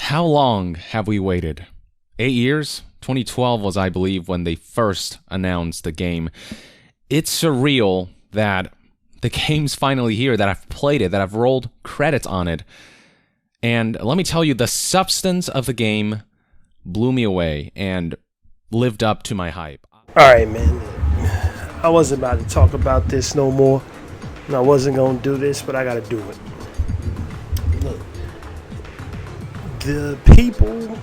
How long have we waited? 8 years? 2012 was, I believe, when they first announced the game. It's surreal that the game's finally here, that I've played it, that I've rolled credits on it. And let me tell you, the substance of the game blew me away and lived up to my hype. Alright, man. I wasn't about to talk about this no more. And I wasn't going to do this, but I got to do it. Look, the people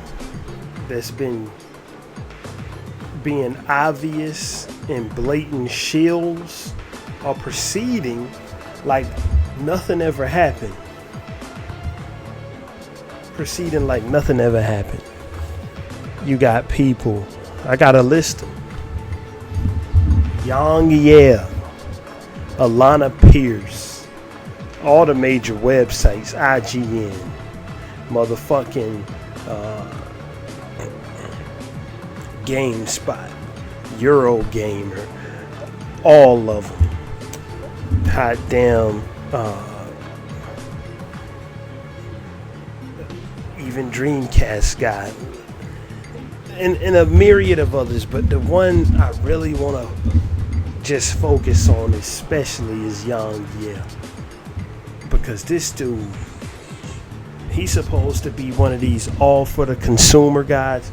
that's been being obvious and blatant shills are proceeding like nothing ever happened. Proceeding like nothing ever happened. You got people, I got a list of Young Yeah, Alana Pierce, all the major websites, IGN, motherfucking GameSpot, Eurogamer, all of them. Hot damn, even Dreamcast guy, and a myriad of others. But the one I really want to just focus on especially is Young Yeah, because this dude, he's supposed to be one of these all for the consumer guys,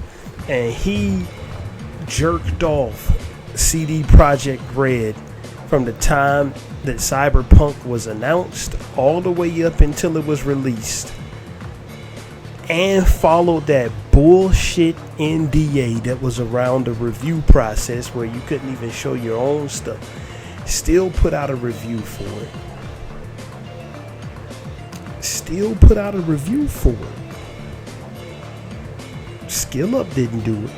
and he jerked off CD Projekt Red from the time that Cyberpunk was announced all the way up until it was released, and followed that bullshit NDA that was around the review process where you couldn't even show your own stuff. Still put out a review for it. Still put out a review for it. Skill Up didn't do it.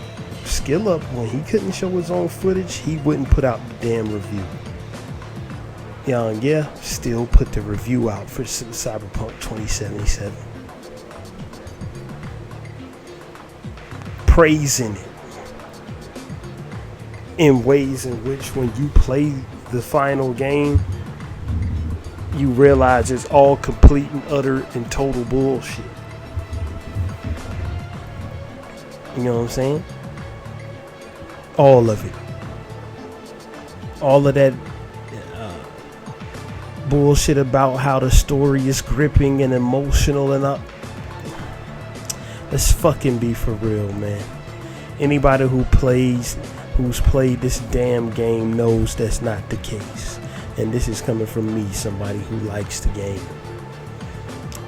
Skill Up, when he couldn't show his own footage, he wouldn't put out the damn review. Young Yeah still put the review out for Cyberpunk 2077. Praising it in ways in which when you play the final game, you realize it's all complete and utter and total bullshit. You know what I'm saying? All of it. All of that bullshit about how the story is gripping and emotional and up. Let's fucking be for real, man. Anybody who's played this damn game knows that's not the case. And this is coming from me, somebody who likes the game.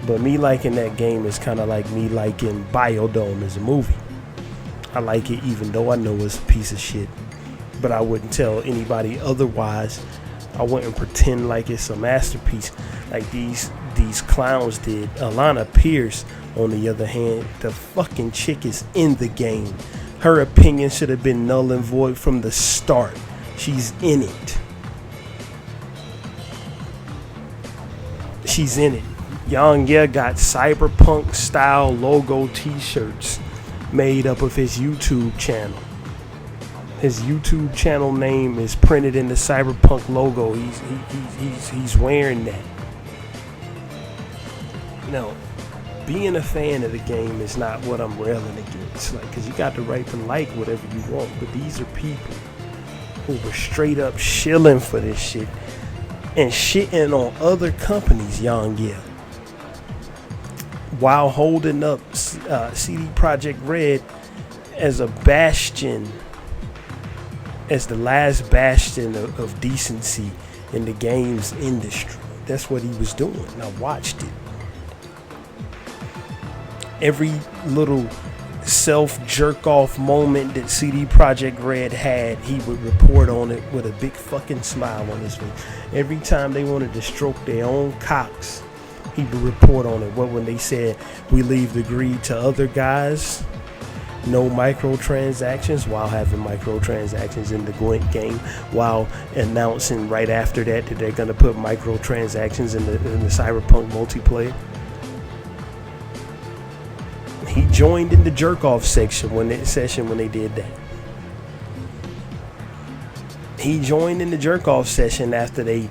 But me liking that game is kind of like me liking Biodome as a movie. I like it even though I know it's a piece of shit. But I wouldn't tell anybody otherwise. I wouldn't pretend like it's a masterpiece like these clowns did. Alana Pierce, on the other hand, the fucking chick is in the game. Her opinion should have been null and void from the start. She's in it. She's in it. Young Yeah got cyberpunk style logo t-shirts made up of his YouTube channel. His YouTube channel name is printed in the cyberpunk logo. He's wearing that. No, being a fan of the game is not what I'm railing against. Like, cause you got the right to like whatever you want, but these are people who were straight up shilling for this shit and shitting on other companies, Young Yeah, while holding up CD Projekt Red as a bastion, as the last bastion of decency in the games industry. That's what he was doing. And I watched it. Every little self-jerk-off moment that CD Projekt Red had, he would report on it with a big fucking smile on his face. Every time they wanted to stroke their own cocks, he would report on it. What when they said, we leave the greed to other guys, no microtransactions, while having microtransactions in the game, while announcing right after that they're going to put microtransactions in the Cyberpunk multiplayer. He joined in the jerk off section when they did that. he joined in the jerk off session after they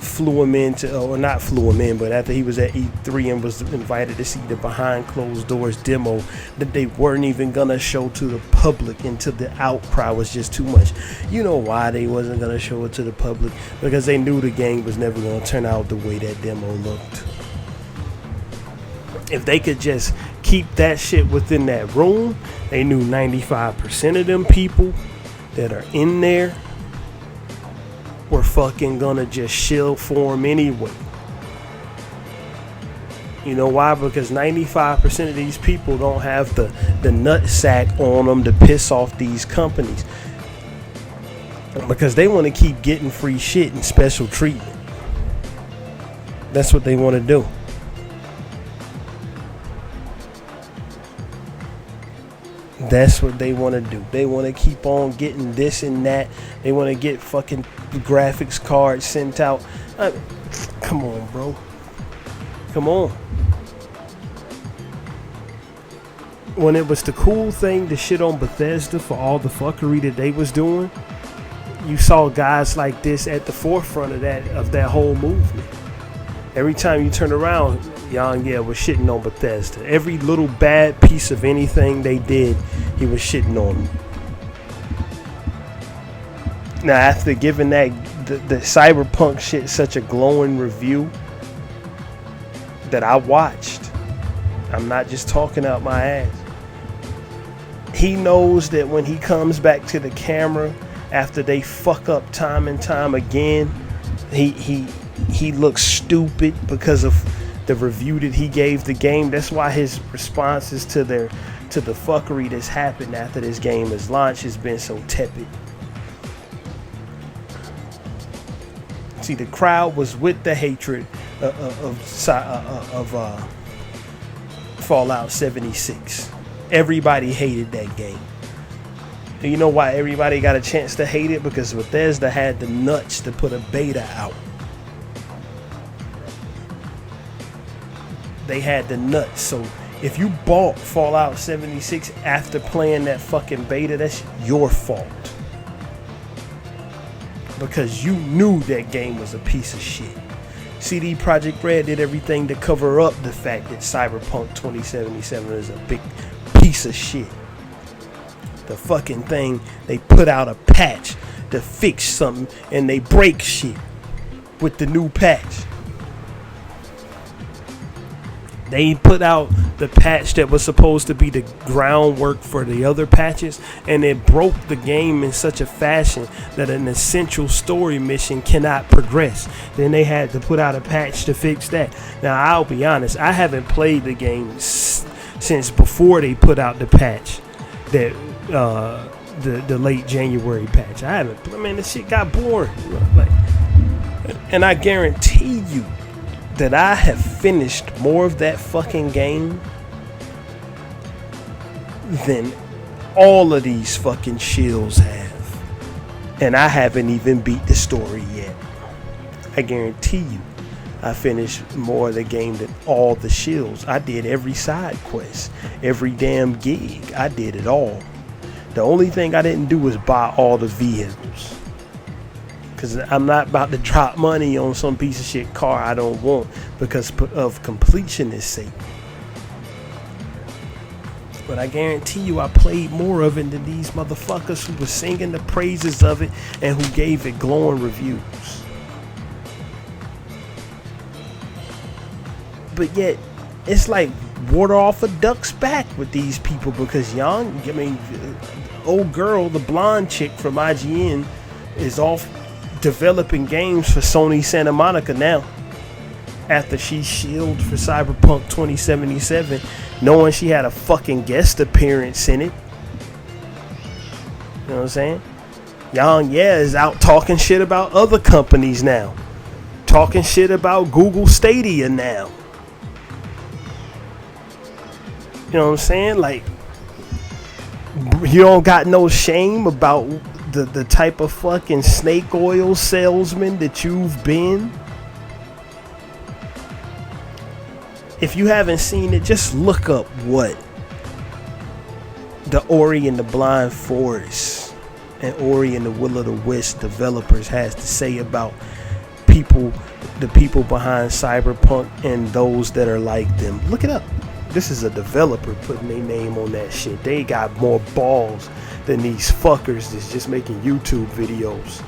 flew him into, or not flew him in, but after he was at E3 and was invited to see the behind closed doors demo that they weren't even gonna show to the public until the outcry was just too much. You know why they wasn't gonna show it to the public? Because they knew the game was never gonna turn out the way that demo looked. If they could just keep that shit within that room, they knew 95% of them people that are in there were fucking gonna just shill for them anyway. You know why? Because 95% of these people don't have the nutsack on them to piss off these companies. Because they want to keep getting free shit and special treatment. That's what they want to do. That's what they want to do. They want to keep on getting this and that. They want to get fucking graphics cards sent out. Come on, bro. Come on. When it was the cool thing to shit on Bethesda for all the fuckery that they was doing, you saw guys like this at the forefront of that whole movement. Every time you turn around, Young was shitting on Bethesda. Every little bad piece of anything they did, he was shitting on them. Now, after giving the Cyberpunk shit such a glowing review that I watched, I'm not just talking out my ass. He knows that when he comes back to the camera after they fuck up time and time again, he looks stupid because of the review that he gave the game. That's why his responses to the fuckery that's happened after this game is launched has been so tepid. See, the crowd was with the hatred of Fallout 76. Everybody hated that game. Do you know why everybody got a chance to hate it? Because Bethesda had the nuts to put a beta out. They had the nuts. So if you bought Fallout 76 after playing that fucking beta, that's your fault. Because you knew that game was a piece of shit. CD Projekt Red did everything to cover up the fact that Cyberpunk 2077 is a big piece of shit. The fucking thing, they put out a patch to fix something and they break shit with the new patch. They put out the patch that was supposed to be the groundwork for the other patches, and it broke the game in such a fashion that an essential story mission cannot progress. Then they had to put out a patch to fix that. Now, I'll be honest, I haven't played the game since before they put out the patch, that the late January patch. I haven't. I mean, this shit got boring. And I guarantee you that I have finished more of that fucking game than all of these fucking shills have. And I haven't even beat the story yet. I guarantee you I finished more of the game than all the shills. I did every side quest, every damn gig. I did it all. The only thing I didn't do was buy all the vehicles. Because I'm not about to drop money on some piece of shit car I don't want because of completionist sake. But I guarantee you I played more of it than these motherfuckers who were singing the praises of it and who gave it glowing reviews. But yet, it's like water off a duck's back with these people because old girl, the blonde chick from IGN, is off developing games for Sony Santa Monica now after she shielded for Cyberpunk 2077 knowing she had a fucking guest appearance in it. You know what I'm saying? Yang is out talking shit about other companies now, talking shit about Google Stadia now. You know what I'm saying? Like, you don't got no shame about the type of fucking snake oil salesman that you've been. If you haven't seen it, just look up what the Ori and the Blind Forest and Ori and the Will of the Wisp developers has to say about people, the people behind Cyberpunk and those that are like them. Look it up. This is a developer putting their name on that shit. They got more balls than these fuckers that's just making YouTube videos.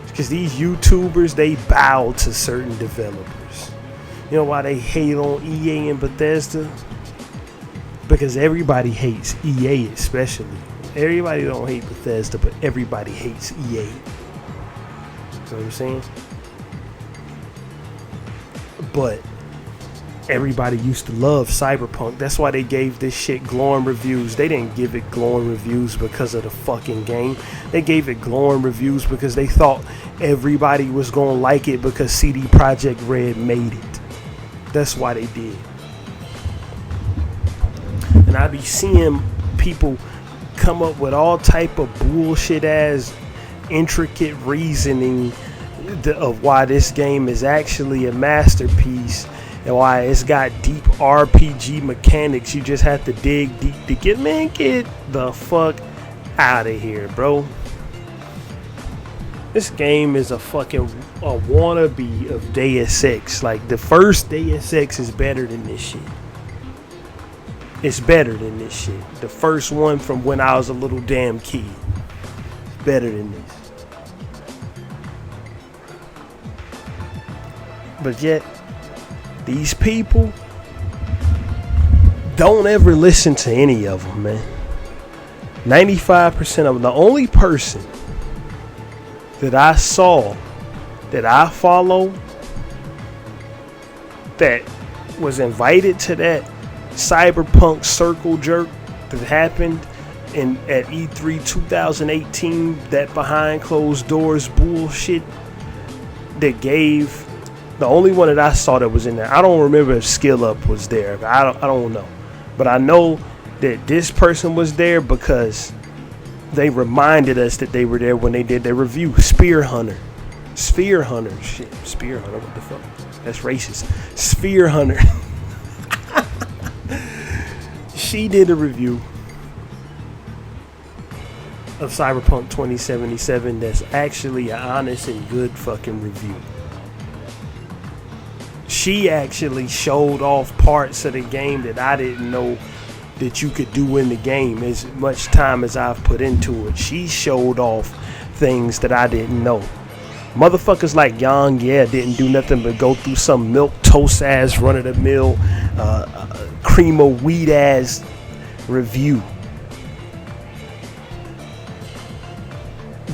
Because these YouTubers, they bow to certain developers. You know why they hate on EA and Bethesda? Because everybody hates EA especially. Everybody don't hate Bethesda, but everybody hates EA. You know what I'm saying? But everybody used to love Cyberpunk. That's why they gave this shit glowing reviews. They didn't give it glowing reviews because of the fucking game. They gave it glowing reviews because they thought everybody was gonna like it because CD Projekt Red made it. That's why they did. And I be seeing people come up with all type of bullshit ass intricate reasoning of why this game is actually a masterpiece and why it's got deep RPG mechanics. You just have to dig deep to get the fuck out of here, bro. This game is a wannabe of Deus Ex. Like, the first Deus Ex is better than this shit. It's better than this shit. The first one from when I was a little damn kid. Better than this. But yet, these people don't ever listen to any of them, man. 95% of them. The only person that I saw, that I follow, that was invited to that Cyberpunk circle jerk that happened at E3 2018, that behind closed doors bullshit that gave. The only one that I saw that was in there, I don't remember if Skill Up was there. I don't know. But I know that this person was there because they reminded us that they were there when they did their review. Sphere Hunter. Shit. Spear Hunter, what the fuck? That's racist. Sphere Hunter. She did a review of Cyberpunk 2077 that's actually an honest and good fucking review. She actually showed off parts of the game that I didn't know that you could do in the game. As much time as I've put into it, she showed off things that I didn't know. Motherfuckers like Yang, didn't do nothing but go through some milk toast ass run of the mill cream of wheat ass review,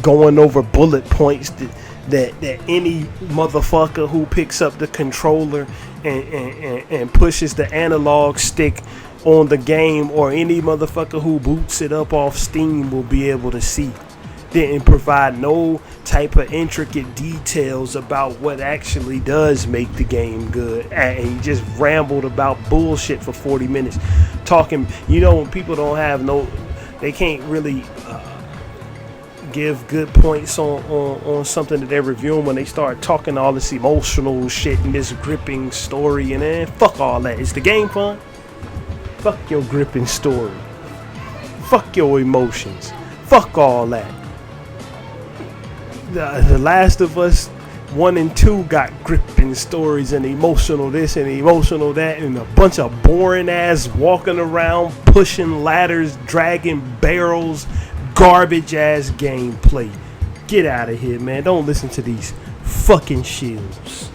going over bullet points that any motherfucker who picks up the controller and pushes the analog stick on the game, or any motherfucker who boots it up off Steam, will be able to see. Didn't provide no type of intricate details about what actually does make the game good, and he just rambled about bullshit for 40 minutes talking. You know, when people don't have they can't really give good points on something that they're reviewing, when they start talking all this emotional shit and this gripping story, and then fuck all that. Is the game fun? Fuck your gripping story. Fuck your emotions. Fuck all that. The Last of Us 1 and 2 got gripping stories and emotional this and emotional that, and a bunch of boring ass walking around, pushing ladders, dragging barrels, garbage ass gameplay. Get out of here, man. Don't listen to these fucking shills.